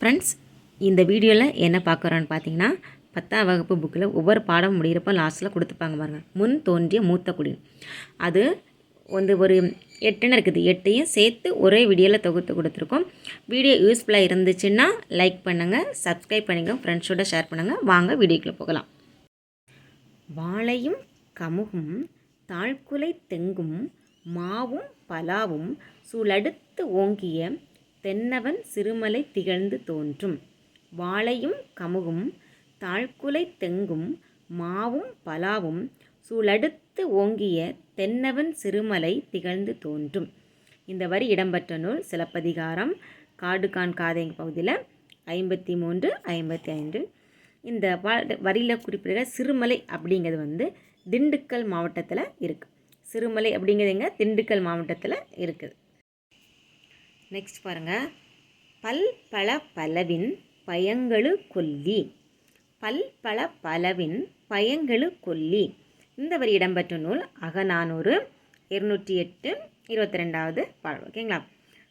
Friends, இந்த வீடியோவில் என்ன பார்க்குறோன்னு பார்த்தீங்கன்னா, 10ஆம் வகுப்பு புக்கில் ஒவ்வொரு பாடம் முடிகிறப்போ லாஸ்ட்டில் கொடுத்துப்பாங்க பாருங்கள். முன் தோன்றிய மூத்த குடி. அது வந்து ஒரு 8ன்னு இருக்குது. 8ஐயும் சேர்த்து ஒரே வீடியோவில் தொகுத்து கொடுத்துருக்கோம். வீடியோ யூஸ்ஃபுல்லாக இருந்துச்சுன்னா லைக் பண்ணுங்கள், சப்ஸ்கிரைப் பண்ணிக்கோங்க, ஃப்ரெண்ட்ஸோட ஷேர் பண்ணுங்கள். வாங்க வீடியோக்குள்ளே போகலாம். வாழையும் கமுகும் தாழ்குலை தெங்கும் மாவும் பலாவும் சூழடுத்து ஓங்கிய தென்னவன் சிறுமலை திகழ்ந்து தோன்றும். வாழையும் கமுகும் தாழ்குலை தெங்கும் மாவும் பலாவும் சூழடுத்து ஓங்கிய தென்னவன் சிறுமலை திகழ்ந்து தோன்றும். இந்த வரி இடம்பெற்ற நூல் சிலப்பதிகாரம். காடுகான் காதைங்க பகுதியில் 53, 55. இந்த வரியில் குறிப்பிடுகிற சிறுமலை அப்படிங்கிறது வந்து திண்டுக்கல் மாவட்டத்தில் இருக்குது. சிறுமலை அப்படிங்கிறது எங்கே? திண்டுக்கல் மாவட்டத்தில் இருக்குது. நெக்ஸ்ட் பாருங்கள். பல் பல பலவின் பயங்கெழு கொல்லி. பல் பல பலவின் பயங்கெழு கொல்லி. இந்த வரி இடம்பெற்ற நூல் அகநானூறு. 208, 22வது பாடல். ஓகேங்களா?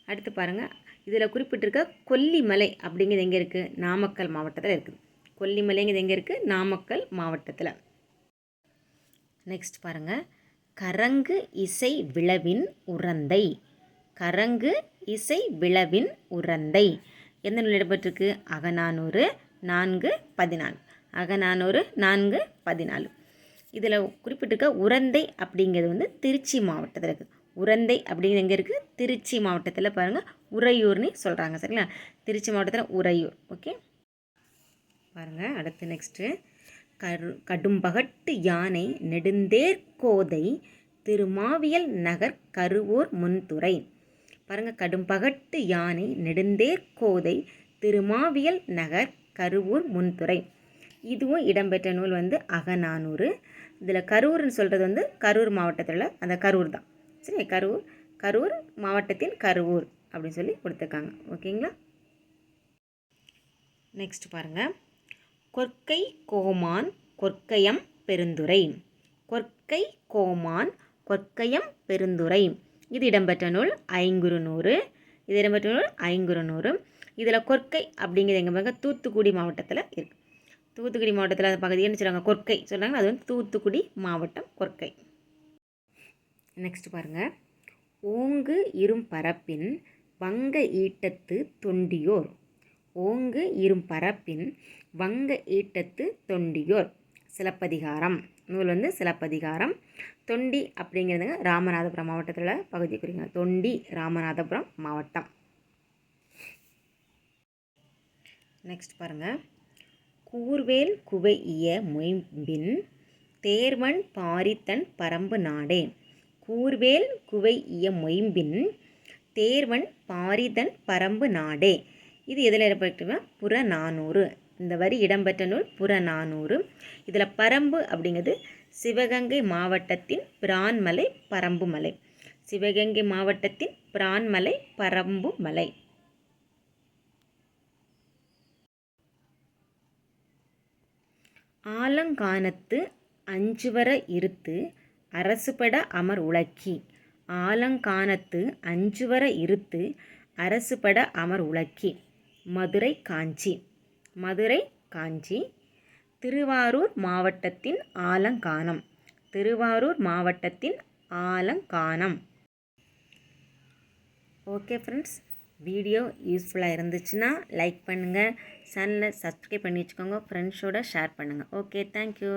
அடுத்து பாருங்கள். இதில் குறிப்பிட்டிருக்க கொல்லிமலை அப்படிங்கிறது எங்கே இருக்குது? நாமக்கல் மாவட்டத்தில் இருக்குது. கொல்லிமலைங்கிறது எங்கே இருக்குது? நாமக்கல் மாவட்டத்தில். நெக்ஸ்ட் பாருங்கள். கரங்கு இசை விழவின் உறந்தை. கரங்கு இசை விழவின் உறந்தை. எந்த நூல் இடம்பெற்றிருக்கு? அகநானூறு 4:14. அகநானூறு 4:14. இதில் குறிப்பிட்டிருக்க உறந்தை அப்படிங்கிறது வந்து திருச்சி மாவட்டத்தில் இருக்குது. உறந்தை அப்படிங்கிறது எங்கே இருக்குது? திருச்சி மாவட்டத்தில். பாருங்கள், உறையூர்னு சொல்கிறாங்க. சரிங்களா? திருச்சி மாவட்டத்தில் உறையூர். ஓகே, பாருங்கள். அடுத்து நெக்ஸ்ட்டு. கடும்பகட்டு யானை நெடுந்தேர் கோதை திருமாவியல் நகர் கருவூர் முன்துறை. பாருங்கள், கடும்பகட்டு யானை நெடுந்தேர் கோதை திருமாவியல் நகர் கருவூர் முன்துறை. இதுவும் இடம்பெற்ற நூல் வந்து அகநானூறு. இதில் கரூர்னு சொல்கிறது வந்து கரூர் மாவட்டத்தில் அந்த கரூர் தான். சரி, கரூர் மாவட்டத்தின் கருவூர் அப்படின்னு சொல்லி கொடுத்துருக்காங்க. ஓகேங்களா? நெக்ஸ்ட் பாருங்கள். கொற்கை கோமான் கொற்கையம் பெருந்துறை. கொற்கை கோமான் கொற்கையம் பெருந்துறை. இது இடம்பெற்ற நூல் ஐங்குறுநூறு. இது இடம்பெற்ற நூல் ஐங்குறுநூறு. இதில் கொற்கை அப்படிங்கிறது எங்கே பாருங்க? தூத்துக்குடி மாவட்டத்தில் இருக்குது. தூத்துக்குடி மாவட்டத்தில் அந்த பகுதி என்ன சொல்கிறாங்க? கொற்கை சொல்கிறாங்க. அது வந்து தூத்துக்குடி மாவட்டம் கொற்கை. நெக்ஸ்ட் பாருங்கள். ஓங்கு இரும் பரப்பின் வங்க ஈட்டத்து தொண்டியோர். ஓங்கு இரும் பரப்பின் வங்க ஈட்டத்து தொண்டியோர். சிலப்பதிகாரம் நூல் வந்து சிலப்பதிகாரம். தொண்டி அப்படிங்கிறது ராமநாதபுரம் மாவட்டத்தில் பகுதி குறிங்க. தொண்டி ராமநாதபுரம் மாவட்டம். நெக்ஸ்ட் பாருங்கள். கூர்வேல் குவைஇய மொயம்பின் தேர்வன் பாரித்தன் பரம்பு நாடே. கூர்வேல் குவைஇய மொயம்பின் தேர்வன் பாரிதன் பரம்பு நாடே. இது எதில் இடம்பெற்றுனா புறநானூறு. இந்த வரி இடம்பெற்ற நூல் புறநானூறு. இதில் பரம்பு அப்படிங்கிறது சிவகங்கை மாவட்டத்தின் பிரான்மலை பரம்பு மலை. சிவகங்கை மாவட்டத்தின் பிரான்மலை பரம்பு மலை. ஆலங்கானத்து அஞ்சுவர இருத்து அரசுபட அமர் உலக்கி. ஆலங்கானத்து அஞ்சுவர இருத்து அரசுபட அமர் உலக்கி. மதுரை காஞ்சி. மதுரை காஞ்சி. திருவாரூர் மாவட்டத்தின் ஆலங்கானம். திருவாரூர் மாவட்டத்தின் ஆலங்கானம். ஓகே ஃப்ரெண்ட்ஸ், வீடியோ யூஸ்ஃபுல்லாக இருந்துச்சுன்னா லைக் பண்ணுங்கள், சேனலை சப்ஸ்கிரைப் பண்ணி வச்சுக்கோங்க, ஃப்ரெண்ட்ஸோட ஷேர் பண்ணுங்கள். Okay, thank you.